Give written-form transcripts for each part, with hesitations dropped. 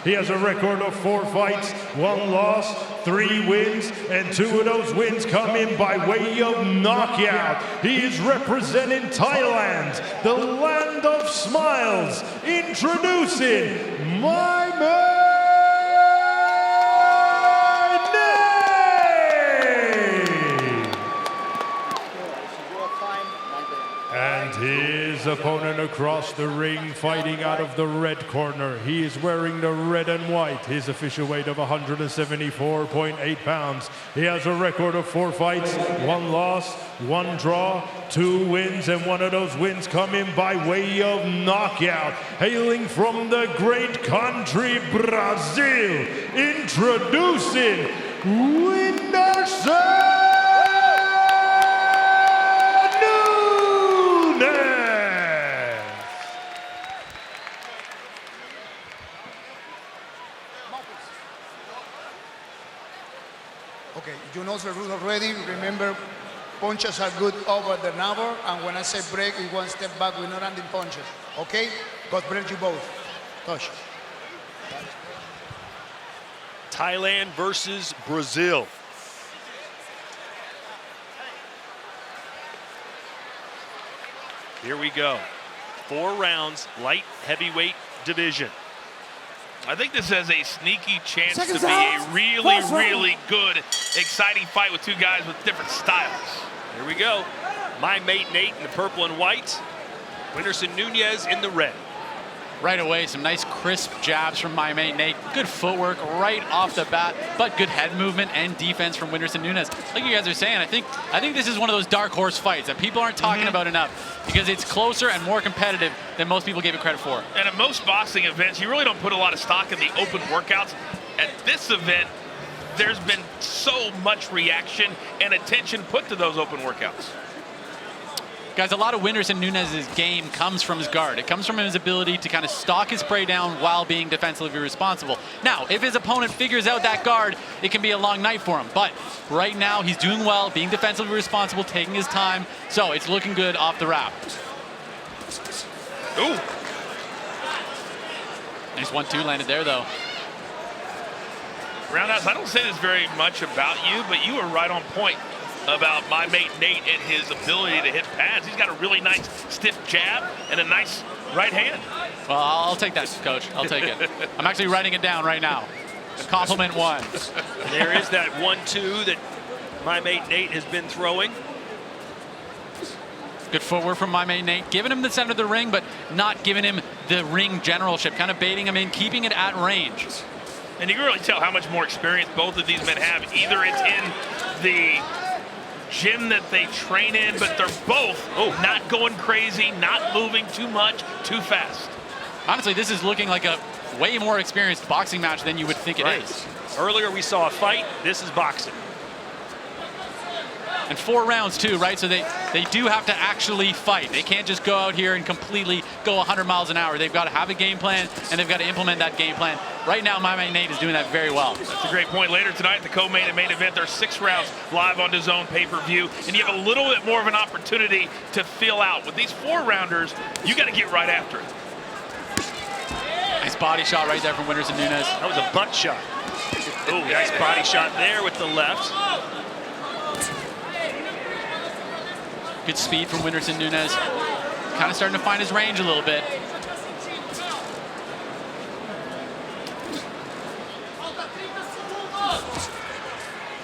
He has a record of 4 fights, 1 loss, 3 wins, and 2 of those wins come in by way of knockout. He is representing Thailand, the land of smiles. Introducing my man. And his opponent across the ring, fighting out of the red corner. He is wearing the red and white. His official weight of 174.8 pounds. He has a record of 4 fights, 1 loss, 1 draw, 2 wins, and 1 of those wins come in by way of knockout. Hailing from the great country, Brazil, introducing Whindersson Nunes. Okay, you know the rule already. Remember, punches are good over the navel, and when I say break, it's 1 step back. We're not landing punches. Okay? God bless you both. Touch. Thailand versus Brazil. Here we go. 4 rounds, light heavyweight division. I think this has a sneaky chance to be a really good, exciting fight with 2 guys with different styles. Here we go. My mate Nate in the purple and white. Whindersson Nunes in the red. Right away, some nice crisp jabs from my mate Nate. Good footwork right off the bat, but good head movement and defense from Whindersson Nunes. Like you guys are saying, I think this is one of those dark horse fights that people aren't talking about enough because it's closer and more competitive than most people give it credit for. And at most boxing events, you really don't put a lot of stock in the open workouts. At this event, there's been so much reaction and attention put to those open workouts. Guys, a lot of Whindersson Nunes' game comes from his guard. It comes from his ability to kind of stalk his prey down while being defensively responsible. Now, if his opponent figures out that guard, it can be a long night for him. But right now, he's doing well, being defensively responsible, taking his time. So it's looking good off the wrap. Ooh. Nice 1-2 landed there, though. Roundhouse, I don't say this very much about you, but you were right on point about my mate Nate and his ability to hit pads. He's got a really nice stiff jab and a nice right hand. Well, I'll take that, Coach. I'll take it. I'm actually writing it down right now. Compliment 1. There is that 1-2 that my mate Nate has been throwing. Good footwork from my mate Nate, giving him the center of the ring, but not giving him the ring generalship, kind of baiting him in, keeping it at range. And you can really tell how much more experience both of these men have. Either it's in the gym that they train in, but they're both not going crazy, not moving too much, too fast. Honestly, this is looking like a way more experienced boxing match than you would think it is. Earlier we saw a fight. This is boxing. And 4 rounds too, right? So they do have to actually fight. They can't just go out here and completely go 100 miles an hour. They've got to have a game plan, and they've got to implement that game plan. Right now, my mate Nate is doing that very well. That's a great point. Later tonight, the co-main and main event, there's 6 rounds live on DAZN pay-per-view, and you have a little bit more of an opportunity to fill out. With these 4-rounders, you got to get right after it. Nice body shot right there from Whindersson Nunes. That was a butt shot. Oh, nice body shot there with the left. Good speed from Whindersson Nunes. Kind of starting to find his range a little bit.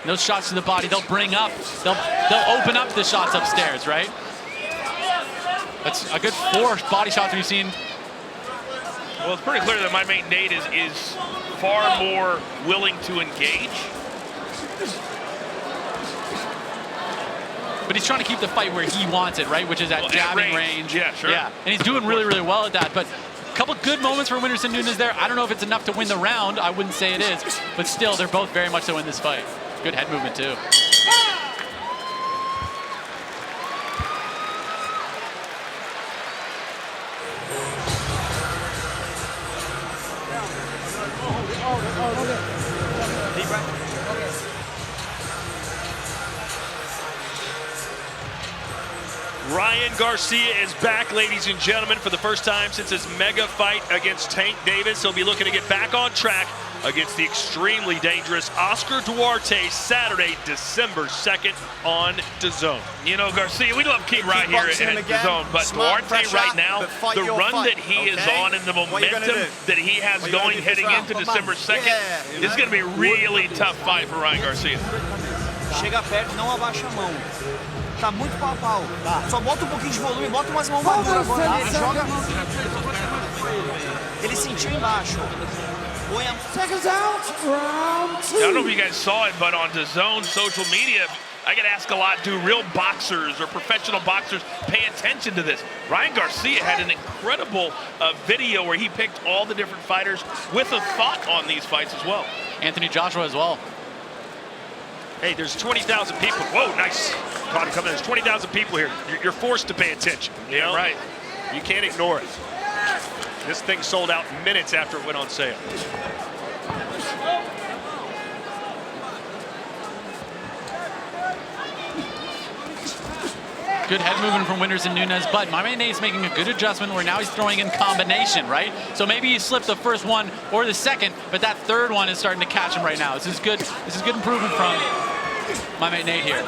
Those shots to the body, they'll bring up, they'll open up the shots upstairs, right? That's a good 4 body shots we've seen. Well, it's pretty clear that my mate Nate is far more willing to engage. But he's trying to keep the fight where he wants it, right? Which is at jabbing range. Yeah, sure. Yeah, and he's doing really, really well at that. But a couple good moments for Whindersson Nunes there. I don't know if it's enough to win the round. I wouldn't say it is. But still, they're both very much so in this fight. Good head movement, too. Ryan Garcia is back, ladies and gentlemen, for the first time since his mega fight against Tank Davis. He'll be looking to get back on track against the extremely dangerous Oscar Duarte Saturday, December 2nd on DAZN. You know, Garcia, we love King right here at DAZN, but Duarte right now, the run that he is on and the momentum that he has going heading into December 2nd is going to be a really tough fight for Ryan Garcia. Chega perto, não abaixa a mão. Tá muito pau a pau. Só bota pouquinho de volume, bota umas mãos maduras agora. Ele joga. Ele sentiu embaixo. Seconds out, round 2. I don't know if you guys saw it, but on DAZN social media, I get asked a lot, do real boxers or professional boxers pay attention to this? Ryan Garcia had an incredible video where he picked all the different fighters with a thought on these fights as well. Anthony Joshua as well. Hey, there's 20,000 people. Whoa, nice. Caught him coming. There's 20,000 people here. You're forced to pay attention. You know? Right. You can't ignore it. This thing sold out minutes after it went on sale. Good head movement from Whindersson Nunes, but my man Nate's making a good adjustment where now he's throwing in combination, right? So maybe he slipped the first one or the second, but that third one is starting to catch him right now. This is good improvement from my mate Nate here.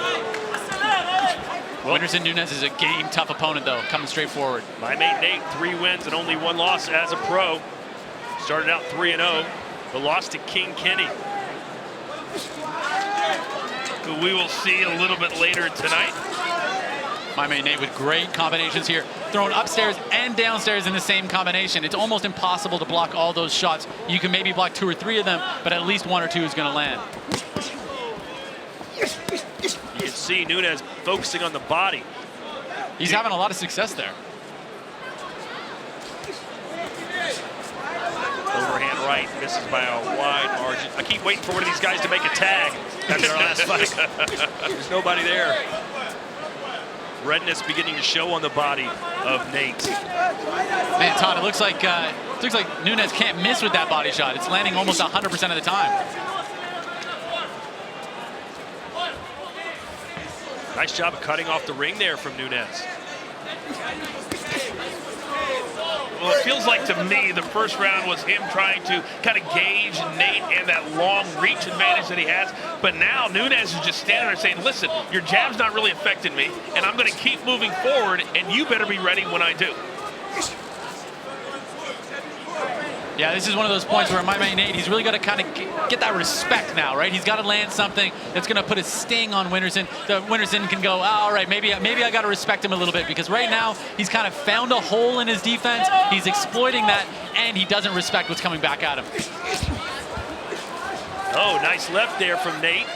Whindersson Nunes is a game tough opponent though, coming straight forward. My mate Nate, 3 wins and only 1 loss as a pro. Started out 3-0, but lost to King Kenny. Who we will see a little bit later tonight. My mate Nate with great combinations here, thrown upstairs and downstairs in the same combination. It's almost impossible to block all those shots. You can maybe block 2 or 3 of them, but at least 1 or 2 is going to land. You can see Nunes focusing on the body. He's having a lot of success there. Overhand right, misses by a wide margin. I keep waiting for one of these guys to make a tag after our last fight. There's nobody there. Redness beginning to show on the body of Nate. Man, Todd, it looks like Nunes can't miss with that body shot. It's landing almost 100% of the time. Nice job of cutting off the ring there from Nunes. Well, it feels like to me the first round was him trying to kind of gauge Nate and that long reach advantage that he has. But now Nunes is just standing there saying, listen, your jab's not really affecting me, and I'm going to keep moving forward, and you better be ready when I do. Yeah, this is one of those points where my man Nate, he's really got to kind of get that respect now, right? He's got to land something that's going to put a sting on Whindersson. So Whindersson can go, oh, all right, maybe I got to respect him a little bit, because right now he's kind of found a hole in his defense. He's exploiting that, and he doesn't respect what's coming back at him. Oh, nice left there from Nate.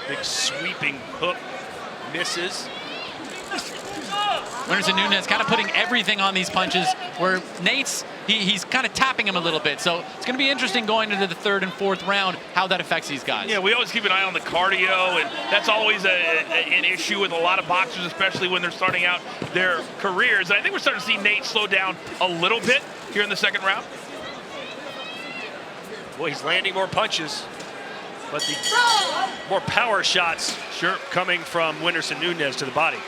Big sweeping hook, misses. Whindersson Nunes kind of putting everything on these punches, where Nate's, he's kind of tapping him a little bit. So it's going to be interesting going into the 3rd and 4th round, how that affects these guys. Yeah, we always keep an eye on the cardio, and that's always an issue with a lot of boxers, especially when they're starting out their careers. And I think we're starting to see Nate slow down a little bit here in the 2nd round. Well, he's landing more punches, but the more power shots coming from Whindersson Nunes to the body.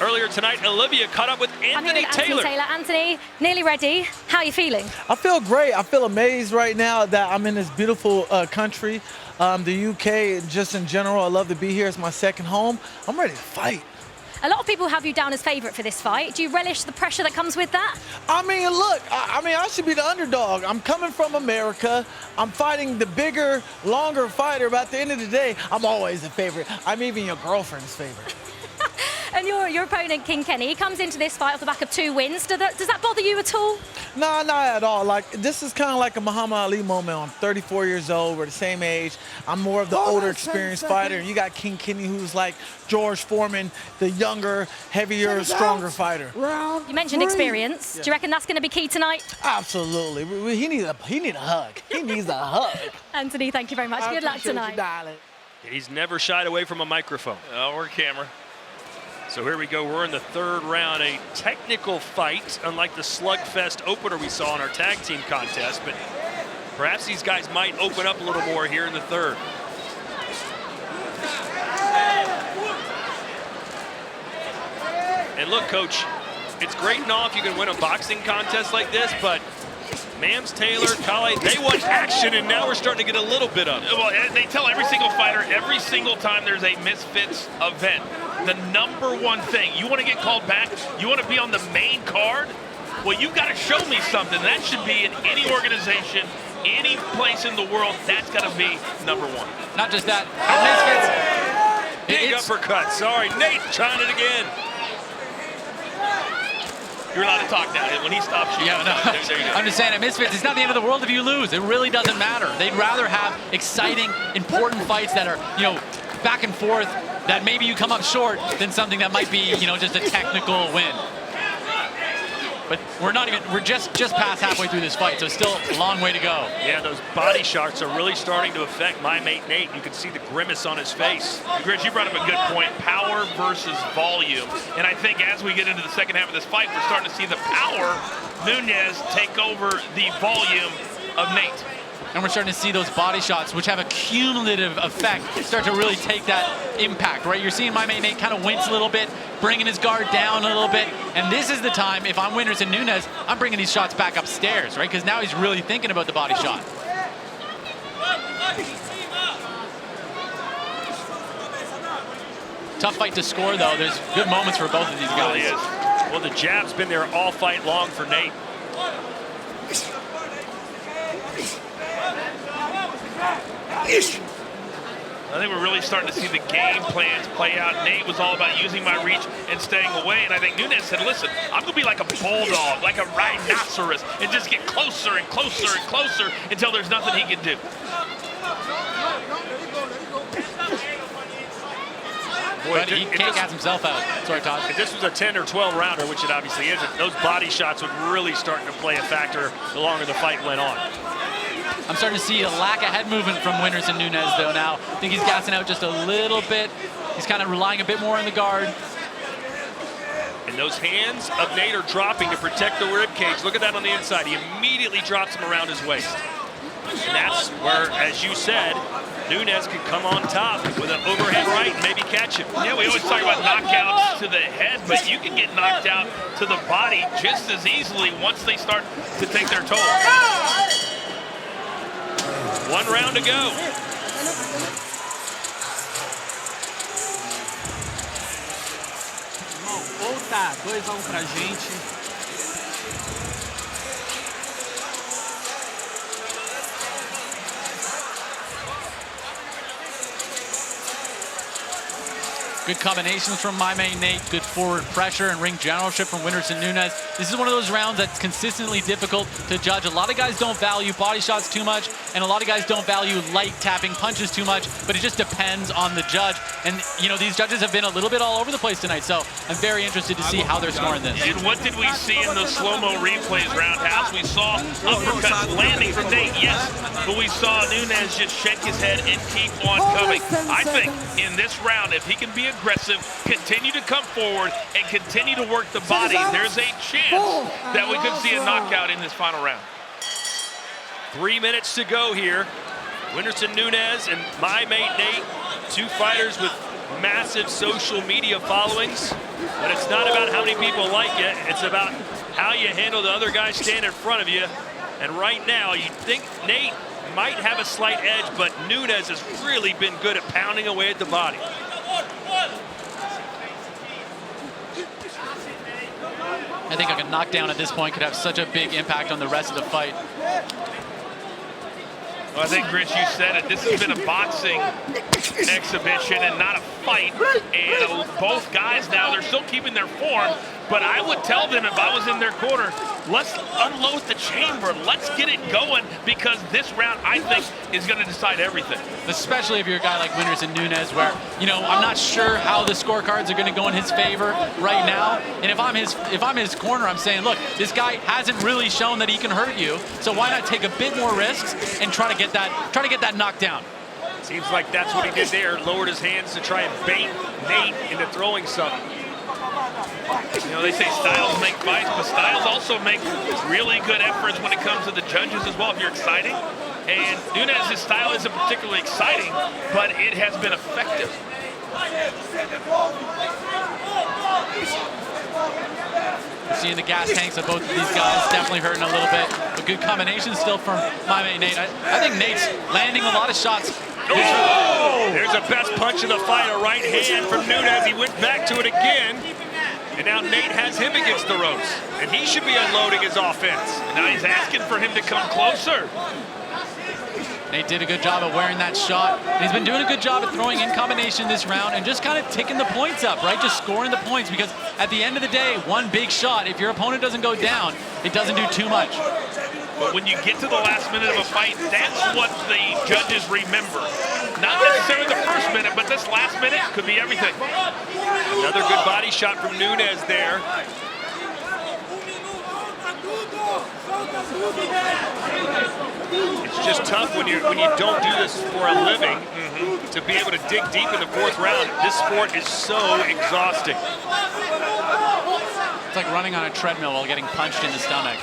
Earlier tonight, Olivia caught up with Anthony Taylor. Anthony, nearly ready. How are you feeling? I feel great. I feel amazed right now that I'm in this beautiful country, the UK, just in general. I love to be here. It's my 2nd home. I'm ready to fight. A lot of people have you down as favourite for this fight. Do you relish the pressure that comes with that? I mean, look, I should be the underdog. I'm coming from America. I'm fighting the bigger, longer fighter, but at the end of the day, I'm always the favorite. I'm even your girlfriend's favorite. And your opponent, King Kenny, he comes into this fight off the back of 2 wins. Does that bother you at all? No, not at all. Like, this is kind of like a Muhammad Ali moment. I'm 34 years old. We're the same age. I'm more of the older, experienced fighter. And you got King Kenny, who's like George Foreman, the younger, heavier, stronger fighter. You mentioned experience. Yeah. Do you reckon that's going to be key tonight? Absolutely. He needs a hug. He needs a hug. Anthony, thank you very much. Good luck tonight. He's never shied away from a microphone. Or camera. So here we go. We're in the 3rd round, a technical fight, unlike the slugfest opener we saw in our tag team contest. But Perhaps these guys might open up a little more here in the third. And look, Coach, it's great and all if you can win a boxing contest like this, but Mams, Taylor, Kale, they want action, and now we're starting to get a little bit of it. Well, they tell every single fighter, every single time there's a Misfits event, the number one thing, you want to get called back, you want to be on the main card, well, you've got to show me something. That should be in any organization, any place in the world, that's got to be number one. Not just that, Misfits. Big uppercut. Sorry, Nate trying it again. You're allowed to talk now. When he stops you, yeah, no. There you go. I'm just saying, at Misfits, it's not the end of the world if you lose. It really doesn't matter. They'd rather have exciting, important fights that are, back and forth, that maybe you come up short than something that might be, just a technical win. But we're just past halfway through this fight, so it's still a long way to go. Yeah, those body shots are really starting to affect my mate Nate. You can see the grimace on his face. Grizz, you brought up a good point, power versus volume. And I think as we get into the second half of this fight, we're starting to see the power Nunes take over the volume of Nate. And we're starting to see those body shots, which have a cumulative effect, start to really take that impact, right? You're seeing my mate Nate kind of wince a little bit, bringing his guard down a little bit. And this is the time, if I'm Whindersson Nunes, I'm bringing these shots back upstairs, right? Because now he's really thinking about the body shot. Tough fight to score, though. There's good moments for both of these guys. Really is. Well, the jab's been there all fight long for Nate. I think we're really starting to see the game plans play out. Nate was all about using my reach and staying away, and I think Nunes said, listen, I'm going to be like a bulldog, like a rhinoceros, and just get closer and closer and closer until there's nothing he can do. Boy, but he can't gas himself out. Sorry, Todd. If this was a 10 or 12 rounder, which it obviously isn't, those body shots would really start to play a factor the longer the fight went on. I'm starting to see a lack of head movement from Whindersson Nunes, though, now. I think he's gassing out just a little bit. He's kind of relying a bit more on the guard. And those hands of Nate are dropping to protect the rib cage. Look at that on the inside. He immediately drops him around his waist. And that's where, as you said, Nunes can come on top with an overhead right and maybe catch him. Yeah, we always talk about knockouts to the head, but you can get knocked out to the body just as easily once they start to take their toll. 1 round to go. Ou tá 2-1 pra gente. Good combinations from my main Nate. Good forward pressure and ring generalship from Whindersson Nunes. This is one of those rounds that's consistently difficult to judge. A lot of guys don't value body shots too much, and a lot of guys don't value light tapping punches too much, but it just depends on the judge. And, these judges have been a little bit all over the place tonight, so I'm very interested to see how they're scoring this. And what did we see in the slow-mo replays, Roundhouse? We saw uppercuts landing from Nate, yes, but we saw Nunes just shake his head and keep on coming. I think in this round, if he can be aggressive, continue to come forward, and continue to work the body, there's a chance that we could see a knockout in this final round. 3 minutes to go here. Whindersson Nunes and my mate Nate, 2 fighters with massive social media followings. But it's not about how many people like you, it's about how you handle the other guy standing in front of you. And right now, you think Nate might have a slight edge, but Nunes has really been good at pounding away at the body. I think a knockdown at this point could have such a big impact on the rest of the fight. Well, I think, Grinch, you said it. This has been a boxing exhibition and not a fight. And both guys now, they're still keeping their form. But I would tell them, if I was in their corner, let's unload the chamber. Let's get it going, because this round, I think, is going to decide everything. Especially if you're a guy like Whindersson Nunes, where, I'm not sure how the scorecards are going to go in his favor right now. And if I'm his corner, I'm saying, look, this guy hasn't really shown that he can hurt you. So why not take a bit more risks and try to get that knockdown? Seems like that's what he did there. Lowered his hands to try and bait Nate into throwing something. They say styles make fights, but styles also make really good efforts when it comes to the judges as well. If you're exciting, And Nunes' style isn't particularly exciting, but it has been effective. Seeing the gas tanks of both of these guys definitely hurting a little bit. A good combination still from my mate Nate. I think Nate's landing a lot of shots. Oh! There's a best punch of the fight, a right hand from Nunes. He went back to it again. And now Nate has him against the ropes. And he should be unloading his offense. And now he's asking for him to come closer. Nate did a good job of wearing that shot. And he's been doing a good job of throwing in combination this round and just kind of ticking the points up, right? Just scoring the points, because at the end of the day, one big shot, if your opponent doesn't go down, it doesn't do too much. But when you get to the last minute of a fight, that's what the judges remember. Not necessarily the first minute, but this last minute could be everything. Another good body shot from Nunes there. It's just tough when you don't do this for a living to be able to dig deep in the fourth round. This sport is so exhausting. It's like running on a treadmill while getting punched in the stomach.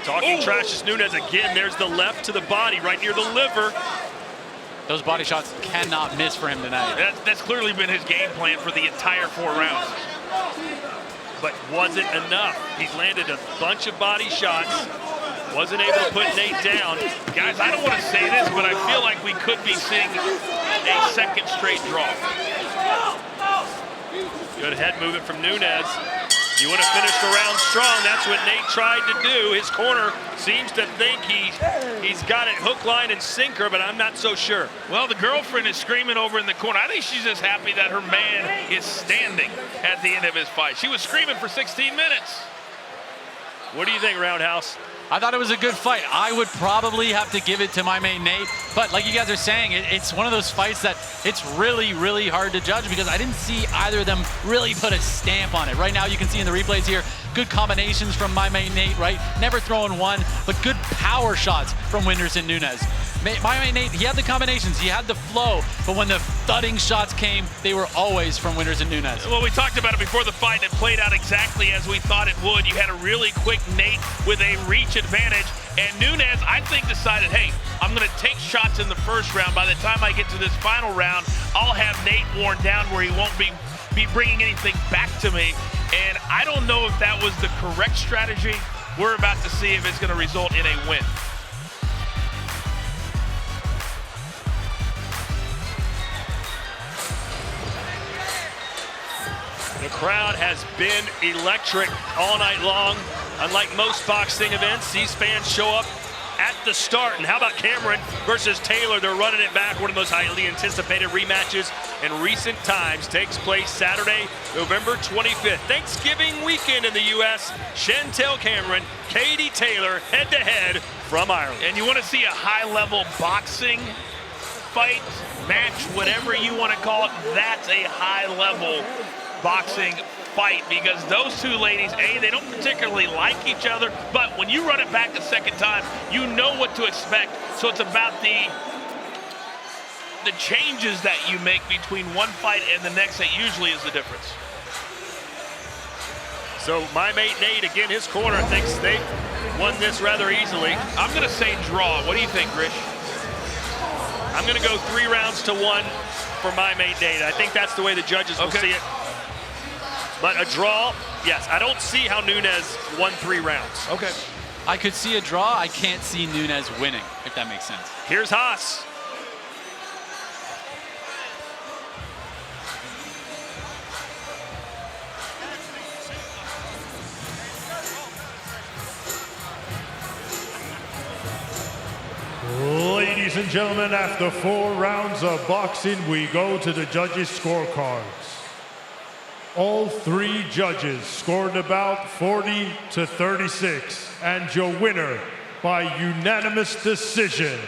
Talking trash is Nunes again. There's the left to the body, right near the liver. Those body shots cannot miss for him tonight. That's clearly been his game plan for the entire 4 rounds. But wasn't enough. He's landed a bunch of body shots. Wasn't able to put Nate down. Guys, I don't want to say this, but I feel like we could be seeing a second straight draw. Good head movement from Nunes. You want to finish the round strong. That's what Nate tried to do. His corner seems to think he's got it hook, line, and sinker, but I'm not so sure. Well, the girlfriend is screaming over in the corner. I think she's just happy that her man is standing at the end of his fight. She was screaming for 16 minutes. What do you think, Roundhouse? I thought it was a good fight. I would probably have to give it to my mate Nate. But like you guys are saying, it's one of those fights that it's really, really hard to judge, because I didn't see either of them really put a stamp on it. Right now you can see in the replays here, good combinations from my mate Nate, right? Never throwing one, but good power shots from Whindersson Nunes. My mate Nate, he had the combinations, he had the flow, but when the thudding shots came, they were always from Whindersson Nunes. Well, we talked about it before the fight, and it played out exactly as we thought it would. You had a really quick Nate with a reach advantage, and Nunes, I think, decided, hey, I'm going to take shots in the first round. By the time I get to this final round, I'll have Nate worn down where he won't be bringing anything back to me. And I don't know if that was the correct strategy. We're about to see if it's going to result in a win. The crowd has been electric all night long. Unlike most boxing events, these fans show up at the start. And how about Cameron versus Taylor? They're running it back. One of the most highly anticipated rematches in recent times takes place Saturday, November 25th. Thanksgiving weekend in the U.S. Chantel Cameron, Katie Taylor, head-to-head from Ireland. And you want to see a high-level boxing fight, match, whatever you want to call it, that's a high-level boxing fight, because those two ladies, they don't particularly like each other, but when you run it back a second time, you know what to expect. So it's about the changes that you make between one fight and the next that usually is the difference. So my mate Nate, again, his corner thinks they won this rather easily. I'm going to say draw. What do you think, Grish? I'm going to go 3 rounds to 1 for my mate Nate. I think that's the way the judges will see it. But a draw, yes. I don't see how Nunes won 3 rounds. Okay. I could see a draw. I can't see Nunes winning, if that makes sense. Here's Haas. Ladies and gentlemen, after 4 rounds of boxing, we go to the judges' scorecards. All 3 judges scored about 40-36, and your winner by unanimous decision,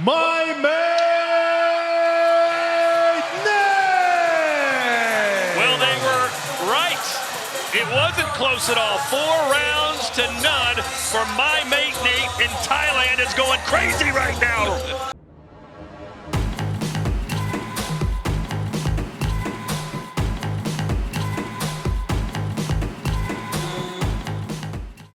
my mate Nate! Well, they were right. It wasn't close at all. 4 rounds to none for my mate Nate, and Thailand is going crazy right now.